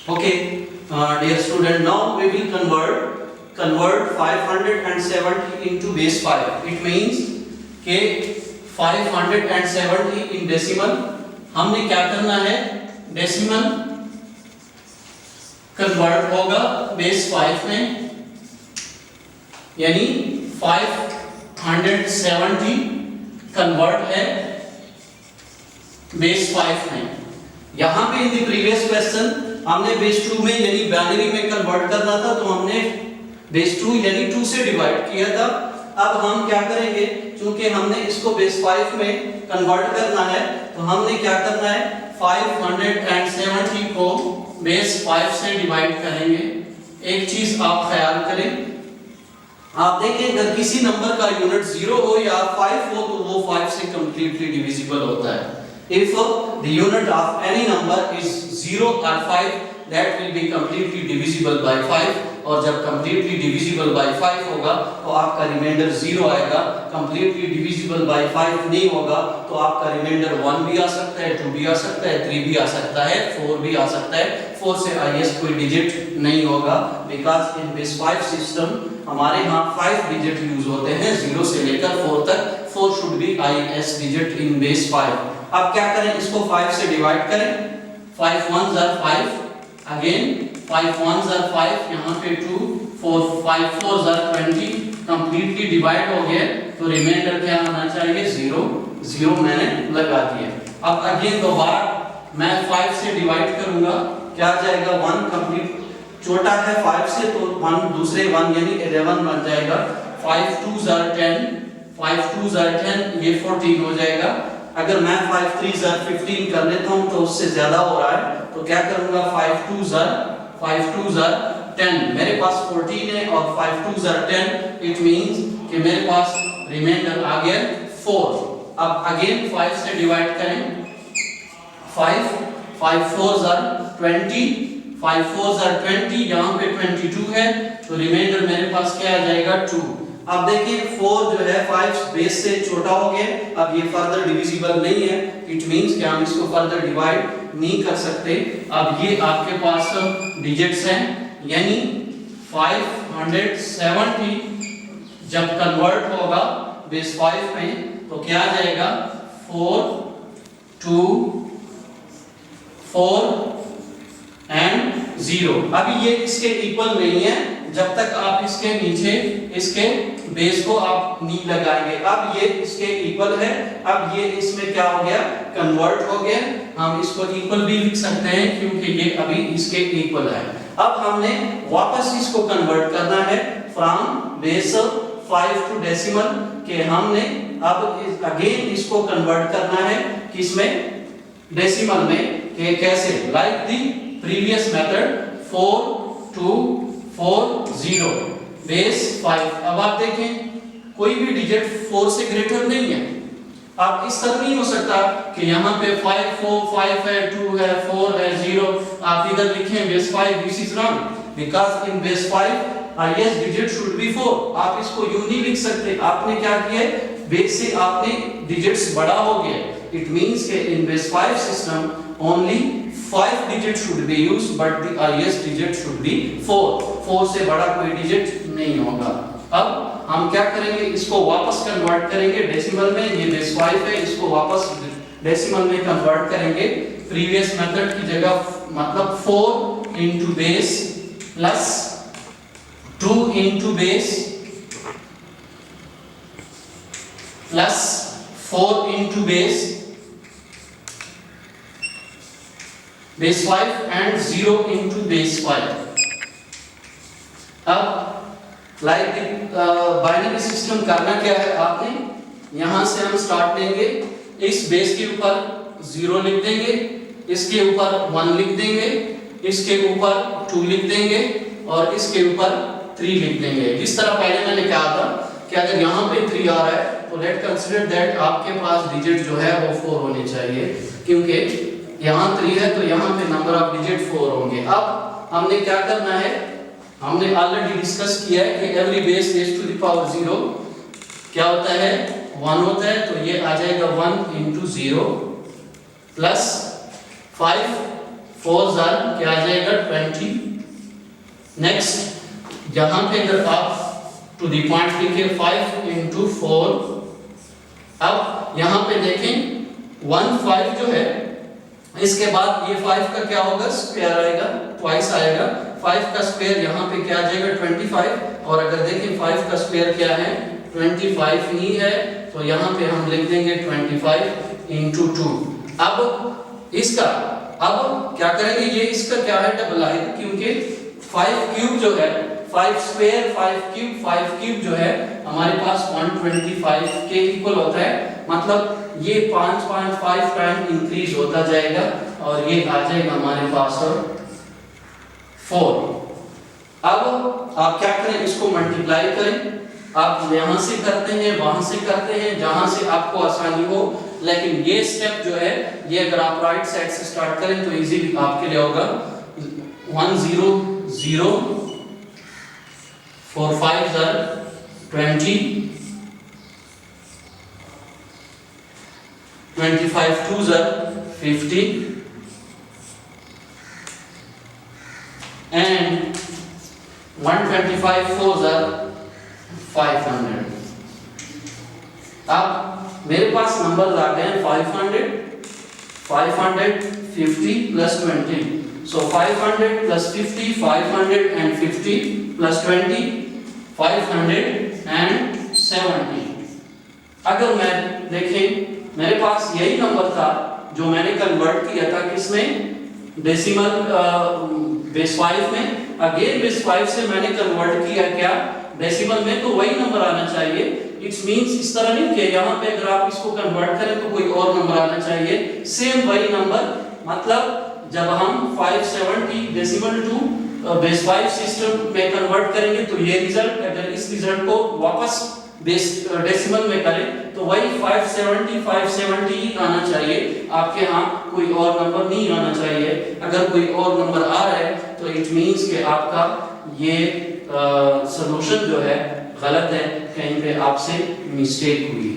Okay, dear student, now we will convert 570 into base 5. It means कि 570 in decimal हमने क्या करना है, डेसिमल कन्वर्ट होगा बेस 5 में, यानी 570 कन्वर्ट है बेस 5 में। यहां पे इन द प्रीवियस क्वेश्चन हमने बेस 2 में यानी बाइनरी में कन्वर्ट करना था, तो हमने बेस 2 यानी 2 से डिवाइड किया था। अब हम क्या करेंगे, क्योंकि हमने इसको बेस 5 में कन्वर्ट करना है, तो हमने क्या करना है, 570 को बेस 5 से डिवाइड करेंगे। एक चीज आप ख्याल करें, आप देखें अगर किसी नंबर का यूनिट 0 हो या 5 हो तो वो 5 से कंप्लीटली डिविजिबल होता है। If the unit of any number is 0 or 5, that will be completely divisible by 5, और जब completely divisible by 5 होगा तो आपका रिमाइंडर 0 आएगा। completely divisible by 5 नहीं होगा तो आपका रिमाइंडर 1 भी आ सकता है, 2 भी आ सकता है, 3 भी आ सकता है, 4 भी आ सकता है। 4 से आईएस कोई डिजिट नहीं होगा, बिकॉज इन बेस 5 सिस्टम हमारे यहाँ 5 डिजिट यूज होते हैं 0 से लेकर 4 तक। 4 should be IS digit in base 5। अब क्या करें, इसको 5 से डिवाइड करें। 5 1s are 5, again 5 1s are 5, यहाँ पे 2, 4 5 4s are 20, कंप्लीटली डिवाइड हो गया तो रिमाइंडर क्या होना चाहिए, 0 0 मैंने लगा दिया। अब अगेन दोबारा मैं 5 से डिवाइड करूंगा, क्या आ जाएगा, 1 कंप्लीट छोटा है 5 से तो 1 दूसरे 1 यानी 11 बन जाएगा। 5 2s are 10, 5 2s are 10, ये 14 हो जाएगा। अगर मैं 5 3s are 15 कर लेता हूं तो उससे ज्यादा हो रहा है, तो क्या करूंगा, 5 2s are 10, मेरे पास 14 है और 5 2s are 10, इट मींस कि मेरे पास रिमाइंडर आ गया 4। अब अगेन 5 से डिवाइड करें, 5 4s are 20, 5 4s are 20, यहाँ पे 22 है तो रिमाइंडर मेरे पास क्या आ जाएगा, 2। अब देखिए 4 जो है 5 बेस से छोटा हो गया, अब ये फर्दर डिविजिबल नहीं है, इट मींस कि हम इसको फर्दर डिवाइड नहीं कर सकते। अब ये आपके पास डिजिट्स हैं, यानी 570 जब कन्वर्ट होगा बेस 5 में तो क्या आ जाएगा, 4 2 4 एंड 0। अभी ये इसके इक्वल नहीं है जब तक आप इसके नीचे इसके बेस को आप नहीं लगाएंगे। अब ये इसके इक्वल है, अब ये इसमें क्या हो गया, कन्वर्ट हो गया। हम इसको इक्वल भी लिख सकते हैं क्योंकि ये अभी इसके इक्वल है। अब हमने वापस इसको कन्वर्ट करना है फ्रॉम बेस 5 टू डेसिमल, के हमने अब अगेन इसको कन्वर्ट करना है किसमें, डेसिमल में। कि कैसे, like the previous method 4 2 4 0 base 5। अब आप देखें कोई भी डिजिट 4 से ग्रेटर नहीं है। अब इस तरह नहीं हो सकता कि यहाँ पे 5 4 5 है, 2 है, 4 है, 0 आप इधर लिखें base 5, this is wrong, because in base 5 highest digit should be 4। आप इसको यूं नहीं लिख सकते, आपने क्या किया, बेस से आपने डिजिट्स बड़ा हो गया। इट मींस के in base 5 system only 5 digit should be used, but the highest digit should be 4. 4 से बड़ा कोई डिजिट नहीं होगा। अब हम क्या करेंगे, इसको वापस कन्वर्ट करेंगे डेसिमल में। ये बेस 5 है, इसको वापस डेसिमल में कन्वर्ट करेंगे प्रीवियस मेथड की जगह, मतलब 4 into base plus 2 into base plus 4 into base 5 and 0 into base 5। अब लाइक बाइनरी सिस्टम करना क्या है, आपने यहां से हम स्टार्ट लेंगे, इस बेस के ऊपर 0 लिख देंगे, इसके ऊपर 1 लिख देंगे, इसके ऊपर 2 लिख देंगे और इसके ऊपर 3 लिख देंगे। जिस तरह पहले मैंने कहा था कि अगर यहाँ पे 3 आ रहा है तो लेट कंसीडर दैट आपके पास डिजिट जो है वो 4 होने चाहिए, क्योंकि यहाँ 3 है तो यहाँ पे नंबर ऑफ डिजिट 4 होंगे। अब हमने क्या करना है, हमने ऑलरेडी डिस्कस किया है कि every base raise to the power 0 क्या होता है, 1 होता है, तो ये आ जाएगा 1 into 0 प्लस 5 4s are क्या आ जाएगा नेक्स्ट यहाँ पे अगर आप टू द पॉइंट लिखे 5 into 4, अब यहाँ पे देखें 1 5 जो है, इसके बाद ये 5 का क्या होगा, स्क्वायर आएगा, ट्वाइस आएगा। 5 का स्क्वायर यहाँ पे क्या आ जाएगा 25, और अगर देखें 5 का स्क्वायर क्या है 25 ही है, तो यहाँ पे हम लिख देंगे 25 into 2। अब इसका अब क्या करेंगे, ये इसका क्या है डबल आएगा, क्योंकि 5 क्यूब जो है 5 स्क्वायर 5 क्यूब जो है हमारे पास 125 के इक्वल होता है, मतलब ये 5 टाइम इंक्रीज होता जाएगा और ये आ जाएगा हमारे पास 4। अब आप क्या करें, इसको मल्टीप्लाई करें। आप यहां से करते हैं, वहां से करते हैं, जहां से आपको आसानी हो, लेकिन ये स्टेप जो है ये अगर आप राइट साइड से स्टार्ट करें तो इजीली आपके लिए होगा। 1 0 0 4 5 20 25 2 50 and 125 4 500। अब मेरे पास नंबर आ गए हैं 500 550 plus 20, so 500 plus 50 550 plus 20 570। अगर मैं देखें मेरे पास यही नंबर था जो मैंने कन्वर्ट किया था किसमें, डेसिमल बेस 5 में। अगेन बेस 5 से मैंने कन्वर्ट किया क्या डेसिमल में, तो वही नंबर आना चाहिए। इट्स मींस इस तरह नहीं कि यहाँ पे अगर आप इसको कन्वर्ट करें तो कोई और नंबर आना चाहिए, सेम वही नंबर। मतलब जब हम 570 डेसिमल टू बेस 5 सिस्टम में कन्वर्ट करेंगे तो ये रिजल्ट, अगर इस रिजल्ट को वापस बेस डेसिमल में करें तो वही 570 ही आना चाहिए, आपके यहाँ कोई और नंबर नहीं आना चाहिए। अगर कोई और नंबर आ रहा है तो इट मींस कि आपका ये सॉल्यूशन जो है गलत है, कहीं पे आपसे मिस्टेक हुई।